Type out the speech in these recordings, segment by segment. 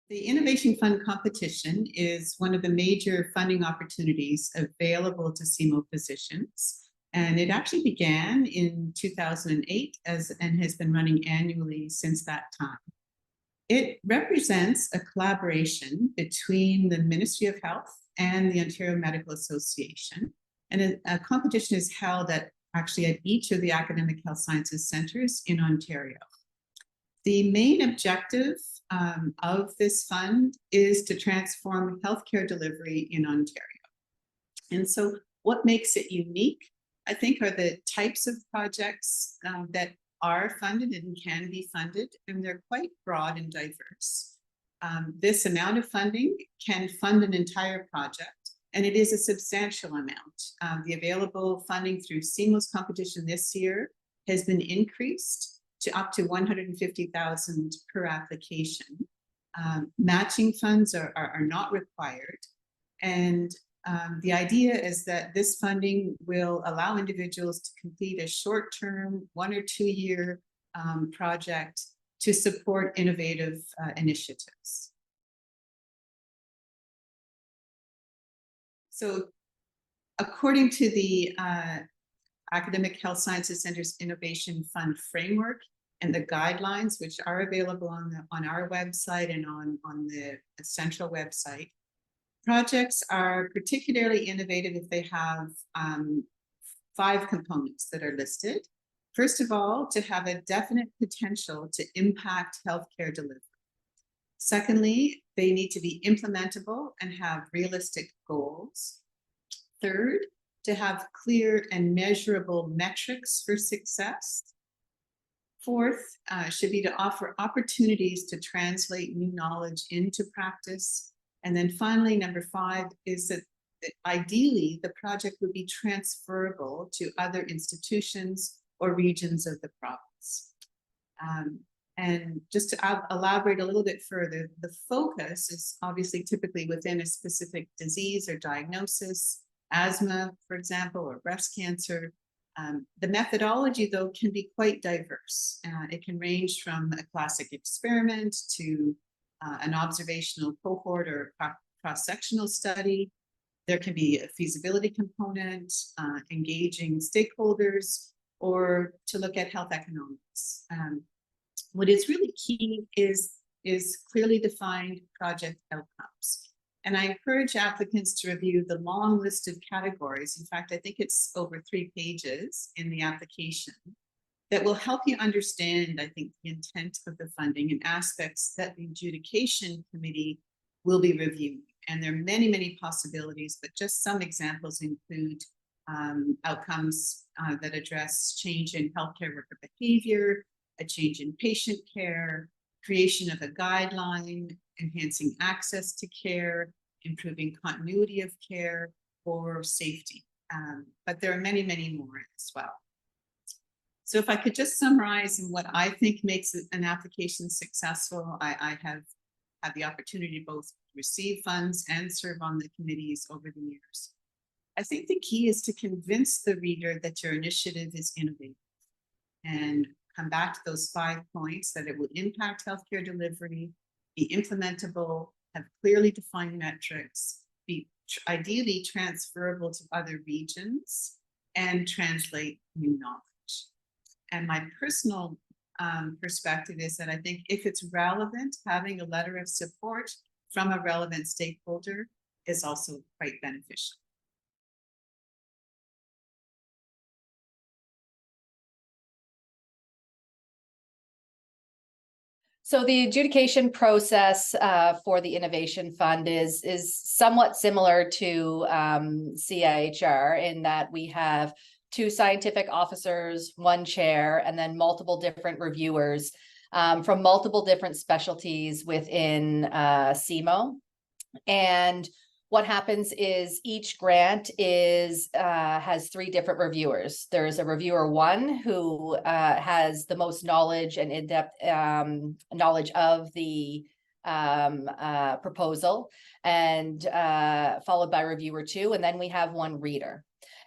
The Innovation Fund competition is one of the major funding opportunities available to SEAMO physicians. And it actually began in 2008 and has been running annually since that time. It represents a collaboration between the Ministry of Health and the Ontario Medical Association. And a competition is held at each of the academic health sciences centers in Ontario. The main objective of this fund is to transform healthcare delivery in Ontario. And so what makes it unique, I think, are the types of projects that are funded and can be funded, and they're quite broad and diverse. This amount of funding can fund an entire project, and it is a substantial amount. The available funding through SEAMO's competition this year has been increased to up to $150,000 per application. Matching funds are not required. And the idea is that this funding will allow individuals to complete a short-term 1 or 2 year project to support innovative initiatives. So according to the Academic Health Sciences Centers Innovation Fund framework and the guidelines, which are available on our website and on the central website, projects are particularly innovative if they have 5 components that are listed. First of all, to have a definite potential to impact healthcare delivery. Secondly, they need to be implementable and have realistic goals. Third, to have clear and measurable metrics for success. Fourth, should be to offer opportunities to translate new knowledge into practice. And then finally, number 5 is that ideally the project would be transferable to other institutions or regions of the province. And just to elaborate a little bit further, the focus is obviously typically within a specific disease or diagnosis, asthma, for example, or breast cancer. The methodology, though, can be quite diverse. It can range from a classic experiment to an observational cohort or cross-sectional study. There can be a feasibility component, engaging stakeholders, or to look at health economics. What is really key is clearly defined project outcomes. And I encourage applicants to review the long list of categories. In fact, I think it's over 3 pages in the application that will help you understand, I think, the intent of the funding and aspects that the adjudication committee will be reviewing. And there are many, many possibilities, but just some examples include outcomes that address change in healthcare worker behavior, a change in patient care, creation of a guideline, enhancing access to care, improving continuity of care, or safety. But there are many, many more as well. So if I could just summarize in what I think makes an application successful, I have had the opportunity to both receive funds and serve on the committees over the years. I think the key is to convince the reader that your initiative is innovative and come back to those 5 points: that it will impact healthcare delivery, be implementable, have clearly defined metrics, be ideally transferable to other regions, and translate new knowledge. And my personal perspective is that I think if it's relevant, having a letter of support from a relevant stakeholder is also quite beneficial. So the adjudication process for the Innovation Fund is somewhat similar to CIHR in that we have 2 scientific officers, 1 chair, and then multiple different reviewers from multiple different specialties within SEAMO. And what happens is each grant has 3 different reviewers. There's a reviewer 1 who has the most knowledge and in-depth knowledge of the proposal, and followed by reviewer 2, and then we have 1 reader.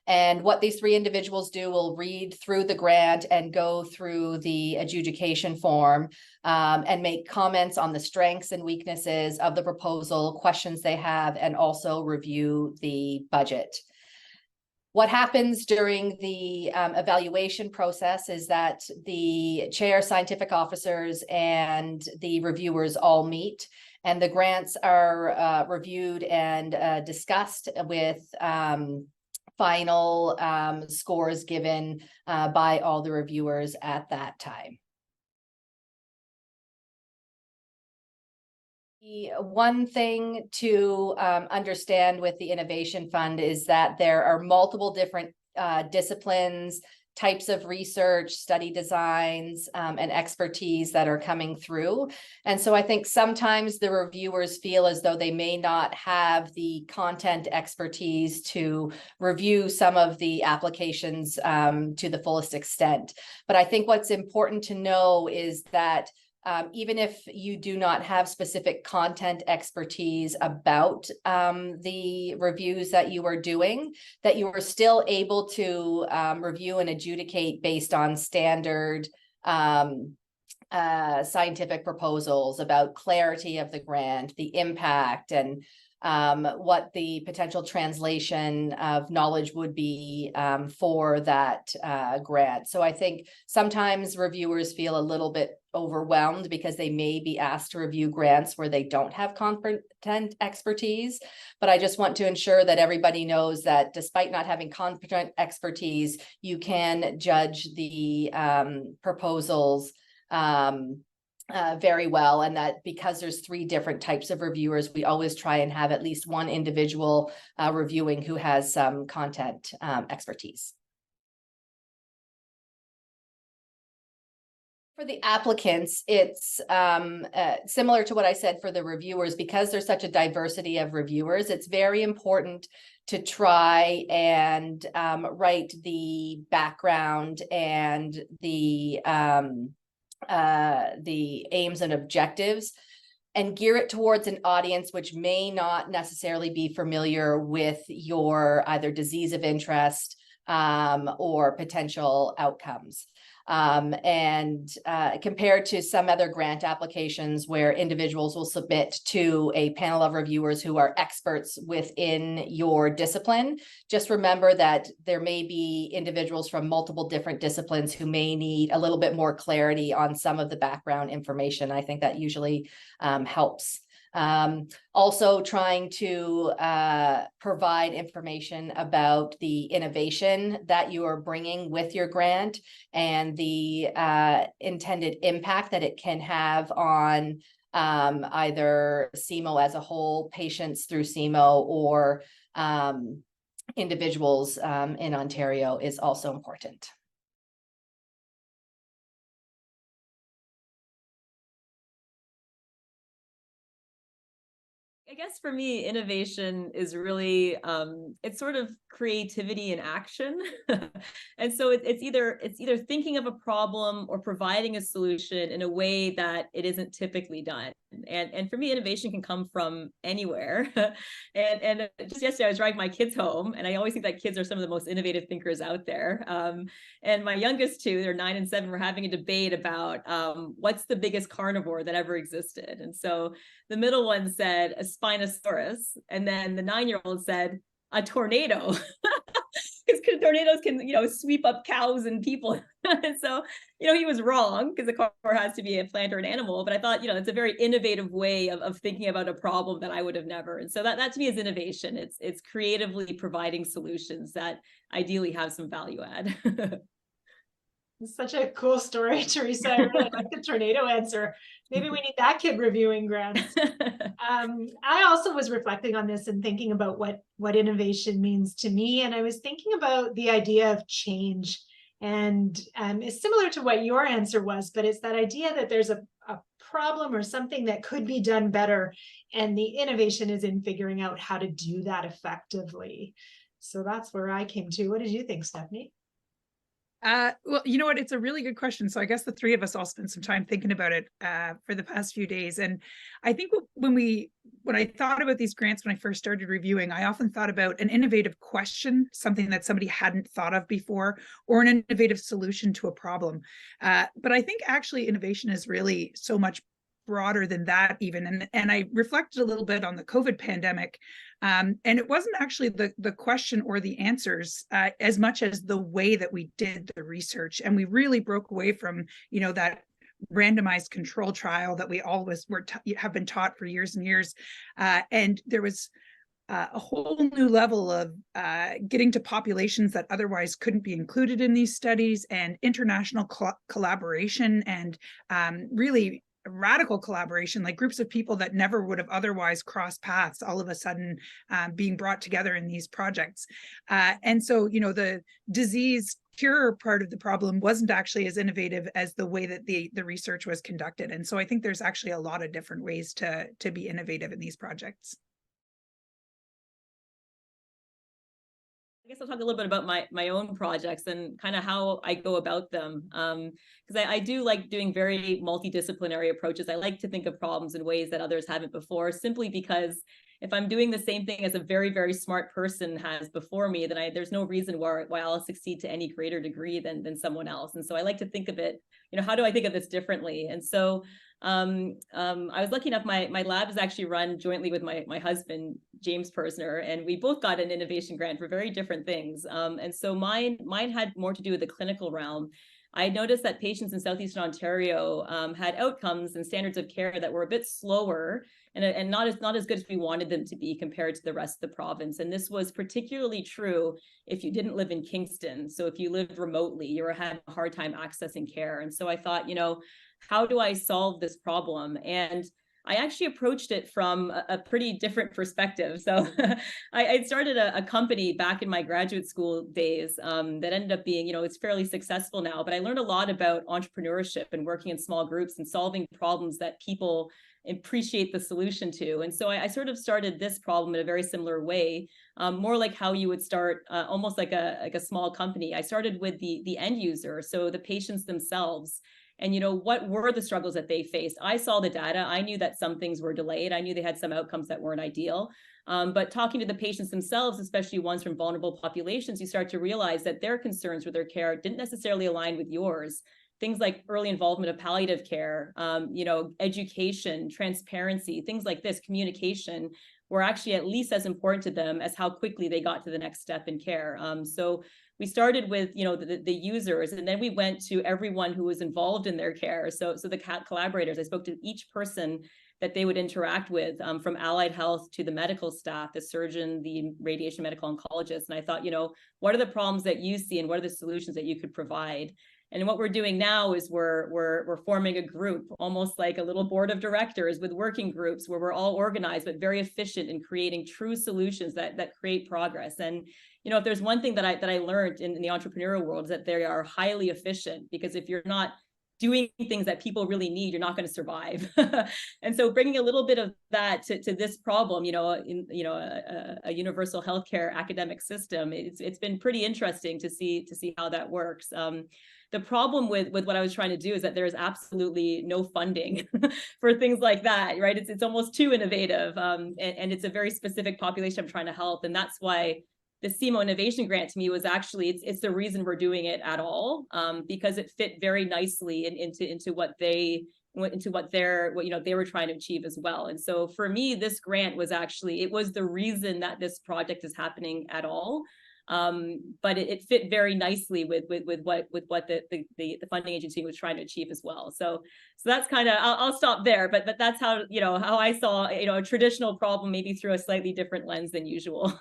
And what these 3 individuals do will read through the grant and go through the adjudication form and make comments on the strengths and weaknesses of the proposal, questions they have, and also review the budget. What happens during the evaluation process is that the chair, scientific officers, and the reviewers all meet, and the grants are reviewed and discussed with final scores given by all the reviewers at that time. The one thing to understand with the Innovation Fund is that there are multiple different disciplines, types of research, study designs, and expertise that are coming through. And so I think sometimes the reviewers feel as though they may not have the content expertise to review some of the applications to the fullest extent. But I think what's important to know is that even if you do not have specific content expertise about the reviews that you are doing, that you are still able to review and adjudicate based on standard scientific proposals about clarity of the grant, the impact, and what the potential translation of knowledge would be for that grant. So I think sometimes reviewers feel a little bit overwhelmed because they may be asked to review grants where they don't have content expertise. But I just want to ensure that everybody knows that despite not having content expertise, you can judge the proposals very well, and that because there's 3 different types of reviewers, we always try and have at least one individual reviewing who has some content expertise. For the applicants, it's similar to what I said for the reviewers. Because there's such a diversity of reviewers, it's very important to try and write the background and the aims and objectives and gear it towards an audience which may not necessarily be familiar with your either disease of interest or potential outcomes. Compared to some other grant applications where individuals will submit to a panel of reviewers who are experts within your discipline, just remember that there may be individuals from multiple different disciplines who may need a little bit more clarity on some of the background information. I think that usually helps. Also trying to provide information about the innovation that you are bringing with your grant and the intended impact that it can have on either SEAMO as a whole, patients through SEAMO, or individuals in Ontario is also important. I guess for me, innovation is really it's sort of creativity in action. And so it's either thinking of a problem or providing a solution in a way that it isn't typically done. And for me, innovation can come from anywhere. and just yesterday, I was driving my kids home, and I always think that kids are some of the most innovative thinkers out there. And my youngest 2, they're 9 and 7, were having a debate about what's the biggest carnivore that ever existed. And so the middle one said a Spinosaurus, and then the 9-year-old said a tornado. Because tornadoes can, sweep up cows and people. And so, he was wrong, because the car has to be a plant or an animal. But I thought, it's a very innovative way of thinking about a problem that I would have never. And so that to me is innovation. It's creatively providing solutions that ideally have some value add. It's such a cool story, Teresa. I really like the tornado answer. Maybe we need that kid reviewing grants. I also was reflecting on this and thinking about what innovation means to me. And I was thinking about the idea of change. And it's similar to what your answer was, but it's that idea that there's a problem or something that could be done better. And the innovation is in figuring out how to do that effectively. So that's where I came to. What did you think, Stephanie? Well, you know what? It's a really good question. So I guess the three of us all spent some time thinking about it for the past few days. And I think when I thought about these grants, when I first started reviewing, I often thought about an innovative question, something that somebody hadn't thought of before, or an innovative solution to a problem. But I think actually innovation is really so much broader than that even. And I reflected a little bit on the COVID pandemic. And it wasn't actually the question or the answers as much as the way that we did the research. And we really broke away from, that randomized control trial that we always have been taught for years and years. And there was a whole new level of getting to populations that otherwise couldn't be included in these studies, and international collaboration, and really radical collaboration, like groups of people that never would have otherwise crossed paths all of a sudden being brought together in these projects. And so, the disease cure part of the problem wasn't actually as innovative as the way that the research was conducted. And so I think there's actually a lot of different ways to be innovative in these projects. I guess I'll talk a little bit about my own projects and kind of how I go about them. Because I do like doing very multidisciplinary approaches. I like to think of problems in ways that others haven't before, simply because if I'm doing the same thing as a very, very smart person has before me, then there's no reason why I'll succeed to any greater degree than someone else. And so I like to think of it, how do I think of this differently? And so I was lucky enough, my lab is actually run jointly with my husband, James Purzner, and we both got an innovation grant for very different things. And so mine had more to do with the clinical realm. I noticed that patients in Southeastern Ontario had outcomes and standards of care that were a bit slower and not as good as we wanted them to be compared to the rest of the province. And this was particularly true if you didn't live in Kingston. So if you lived remotely, you were having a hard time accessing care. And so I thought, how do I solve this problem? And I actually approached it from a pretty different perspective. So I started a company back in my graduate school days that ended up being, it's fairly successful now, but I learned a lot about entrepreneurship and working in small groups and solving problems that people appreciate the solution to. And so I sort of started this problem in a very similar way, more like how you would start almost like a small company. I started with the end user, so the patients themselves. And, what were the struggles that they faced? I saw the data. I knew that some things were delayed. I knew they had some outcomes that weren't ideal. But talking to the patients themselves, especially ones from vulnerable populations, you start to realize that their concerns with their care didn't necessarily align with yours. Things like early involvement of palliative care, education, transparency, things like this, communication, were actually at least as important to them as how quickly they got to the next step in care. So we started with, the users, and then we went to everyone who was involved in their care. So the collaborators, I spoke to each person that they would interact with, from allied health to the medical staff, the surgeon, the radiation medical oncologist. And I thought, what are the problems that you see and what are the solutions that you could provide? And what we're doing now is we're forming a group, almost like a little board of directors with working groups where we're all organized, but very efficient in creating true solutions that create progress. And, if there's one thing that I learned in the entrepreneurial world is that they are highly efficient, because if you're not doing things that people really need, you're not going to survive. And so bringing a little bit of that to this problem, a universal healthcare academic system, it's been pretty interesting to see how that works. The problem with what I was trying to do is that there is absolutely no funding for things like that, right? It's almost too innovative, and it's a very specific population I'm trying to help, and that's why the SEAMO Innovation Grant to me was actually it's the reason we're doing it at all, because it fit very nicely into what they were trying to achieve as well. And so for me, this grant was it was the reason that this project is happening at all. But it fit very nicely with what the funding agency was trying to achieve as well. So that's kind of, I'll stop there, but that's how, how I saw, a traditional problem maybe through a slightly different lens than usual.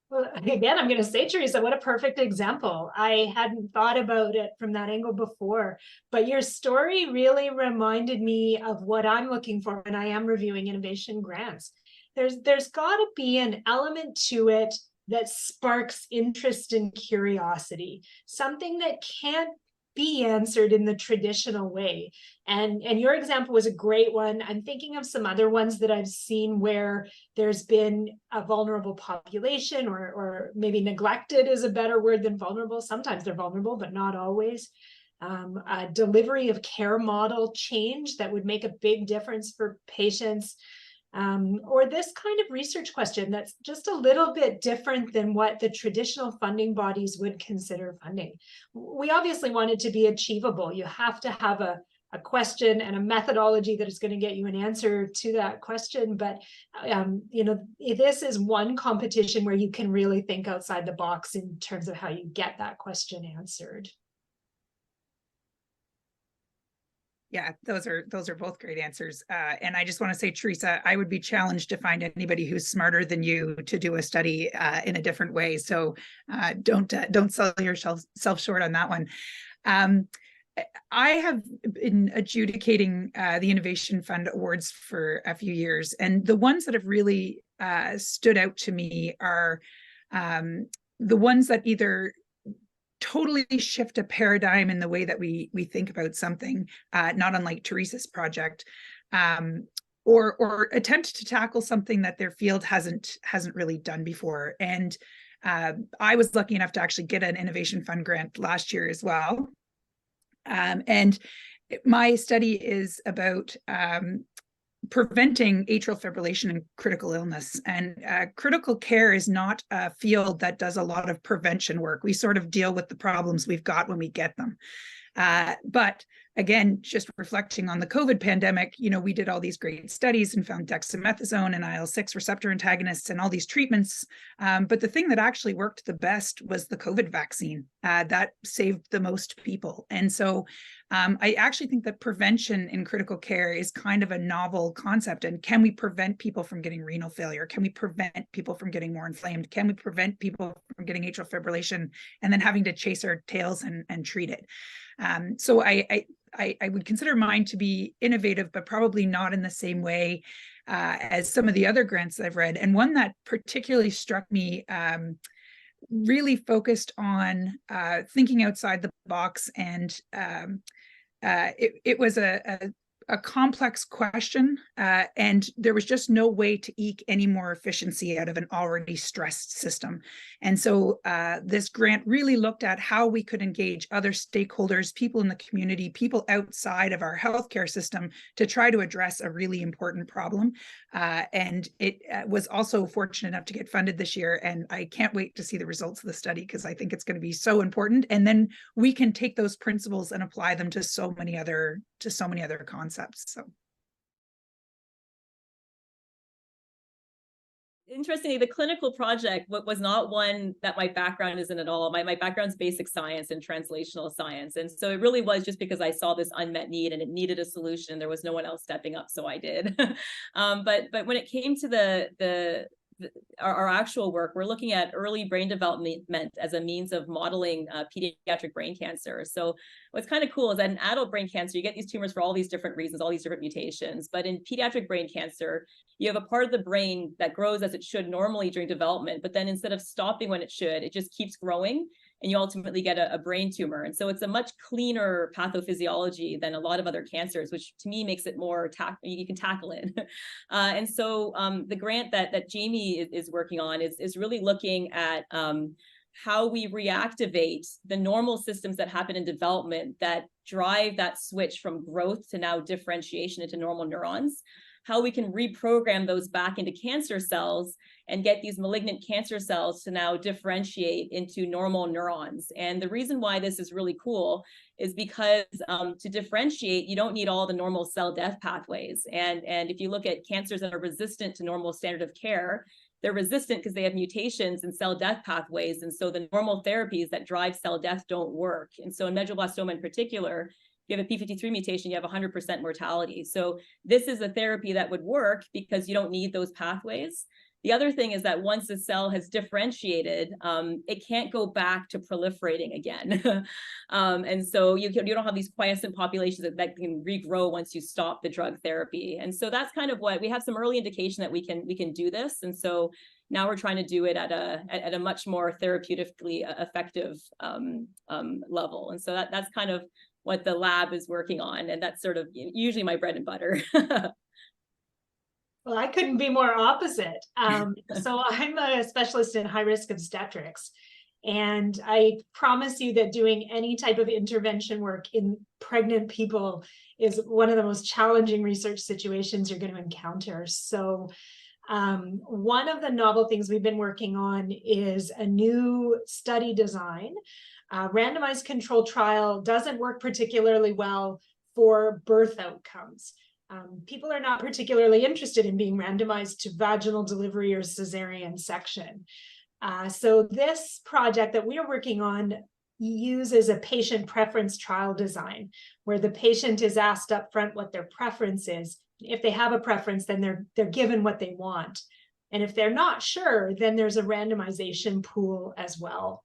Well, again, I'm going to say, Teresa, what a perfect example. I hadn't thought about it from that angle before, but your story really reminded me of what I'm looking for when I am reviewing innovation grants. There's got to be an element to it that sparks interest and curiosity, something that can't be answered in the traditional way. And your example was a great one. I'm thinking of some other ones that I've seen where there's been a vulnerable population, or maybe neglected is a better word than vulnerable. Sometimes they're vulnerable, but not always. A delivery of care model change that would make a big difference for patients. Or this kind of research question that's just a little bit different than what the traditional funding bodies would consider funding. We obviously want it to be achievable. You have to have a question and a methodology that is going to get you an answer to that question. But, you know, this is one competition where you can really think outside the box in terms of how you get that question answered. Yeah, those are both great answers. And I just want to say, Teresa, I would be challenged to find anybody who's smarter than you to do a study in a different way. So don't sell yourself short on that one. I have been adjudicating the Innovation Fund awards for a few years, and the ones that have really stood out to me are the ones that either totally shift a paradigm in the way that we think about something, not unlike Teresa's project, or attempt to tackle something that their field hasn't really done before. And I was lucky enough to actually get an Innovation Fund grant last year as well. And my study is about preventing atrial fibrillation and critical illness. And critical care is not a field that does a lot of prevention work. We sort of deal with the problems we've got when we get them. But again, just reflecting on the COVID pandemic, you know, we did all these great studies and found dexamethasone and IL-6 receptor antagonists and all these treatments. But the thing that actually worked the best was the COVID vaccine. That saved the most people. And so I actually think that prevention in critical care is kind of a novel concept. And can we prevent people from getting renal failure? Can we prevent people from getting more inflamed? Can we prevent people from getting atrial fibrillation and then having to chase our tails and treat it? So I would consider mine to be innovative, but probably not in the same way as some of the other grants I've read. And one that particularly struck me really focused on thinking outside the box, and it was a complex question, and there was just no way to eke any more efficiency out of an already stressed system. And so this grant really looked at how we could engage other stakeholders, people in the community, people outside of our healthcare system to try to address a really important problem. And it was also fortunate enough to get funded this year. And I can't wait to see the results of the study, because I think it's going to be so important. And then we can take those principles and apply them to so many other concepts. So interestingly, the clinical project was not one that my background is in at all. My background's basic science and translational science. And so it really was just because I saw this unmet need and it needed a solution. There was no one else stepping up, so I did. But when it came to our actual work, we're looking at early brain development as a means of modeling pediatric brain cancer. So what's kind of cool is that in adult brain cancer, you get these tumors for all these different reasons, all these different mutations. But in pediatric brain cancer, you have a part of the brain that grows as it should normally during development, but then instead of stopping when it should, it just keeps growing, and you ultimately get a brain tumor. And so it's a much cleaner pathophysiology than a lot of other cancers, which to me makes it more, you can tackle it. And so the grant that Jamie is working on is really looking at how we reactivate the normal systems that happen in development that drive that switch from growth to now differentiation into normal neurons, how we can reprogram those back into cancer cells and get these malignant cancer cells to now differentiate into normal neurons. And the reason why this is really cool is because to differentiate, you don't need all the normal cell death pathways. And if you look at cancers that are resistant to normal standard of care, they're resistant because they have mutations in cell death pathways. And so the normal therapies that drive cell death don't work. And so in medulloblastoma in particular, you have a p53 mutation, you have 100% mortality. So this is a therapy that would work because you don't need those pathways. The other thing is that once the cell has differentiated, it can't go back to proliferating again. And so you don't have these quiescent populations that can regrow once you stop the drug therapy. And so that's kind of what we have some early indication that we can do this. And so Now we're trying to do it at a much more therapeutically effective level. And so that's kind of what the lab is working on. And that's sort of usually my bread and butter. Well, I couldn't be more opposite. So I'm a specialist in high-risk obstetrics. And I promise you that doing any type of intervention work in pregnant people is one of the most challenging research situations you're going to encounter. So one of the novel things we've been working on is a new study design. Randomized controlled trial doesn't work particularly well for birth outcomes. People are not particularly interested in being randomized to vaginal delivery or cesarean section. So this project that we are working on uses a patient preference trial design, where the patient is asked up front what their preference is. If they have a preference, then they're given what they want. And if they're not sure, then there's a randomization pool as well.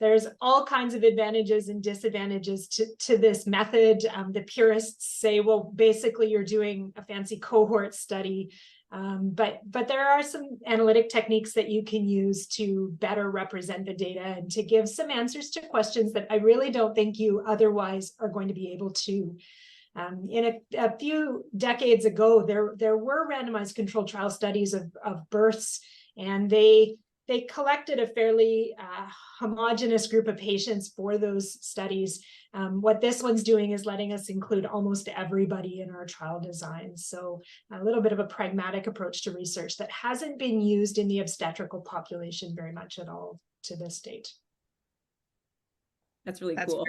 There's all kinds of advantages and disadvantages to this method. The purists say, well, basically you're doing a fancy cohort study, but there are some analytic techniques that you can use to better represent the data and to give some answers to questions that I really don't think you otherwise are going to be able to. In a few decades ago, there were randomized controlled trial studies of births, and they collected a fairly homogeneous group of patients for those studies. What this one's doing is letting us include almost everybody in our trial design. So a little bit of a pragmatic approach to research that hasn't been used in the obstetrical population very much at all to this date. That's really That's cool.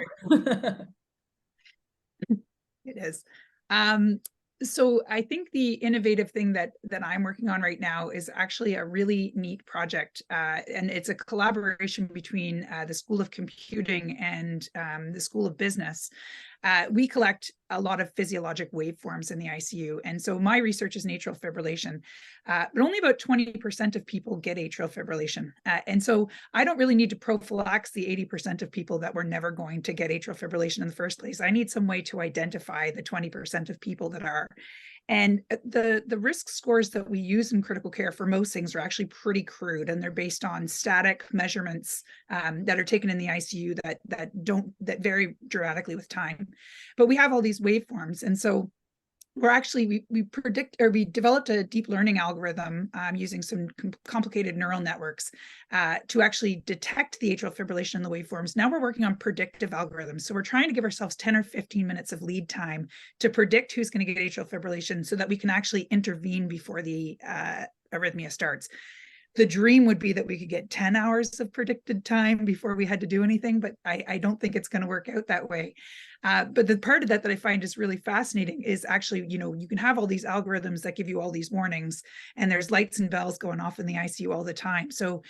It is. So I think the innovative thing that I'm working on right now is actually a really neat project, and it's a collaboration between the School of Computing and the School of Business. We collect a lot of physiologic waveforms in the ICU, and so my research is in atrial fibrillation, but only about 20% of people get atrial fibrillation, and so I don't really need to prophylax the 80% of people that were never going to get atrial fibrillation in the first place. I need some way to identify the 20% of people that are. And the risk scores that we use in critical care for most things are actually pretty crude, and they're based on static measurements that are taken in the ICU that vary dramatically with time. But we have all these waveforms, and so we developed a deep learning algorithm using some complicated neural networks to actually detect the atrial fibrillation in the waveforms. Now we're working on predictive algorithms. So we're trying to give ourselves 10 or 15 minutes of lead time to predict who's going to get atrial fibrillation so that we can actually intervene before the arrhythmia starts. The dream would be that we could get 10 hours of predicted time before we had to do anything, but I don't think it's going to work out that way. But the part of that I find is really fascinating is actually, you can have all these algorithms that give you all these warnings, and there's lights and bells going off in the ICU all the time. So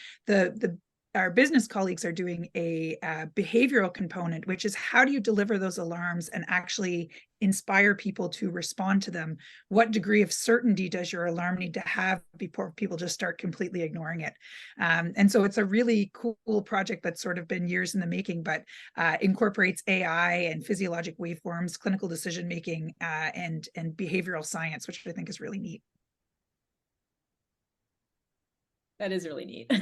our business colleagues are doing a behavioral component, which is how do you deliver those alarms and actually inspire people to respond to them? What degree of certainty does your alarm need to have before people just start completely ignoring it? And so it's a really cool project that's sort of been years in the making, but incorporates AI and physiologic waveforms, clinical decision-making, and behavioral science, which I think is really neat. That is really neat.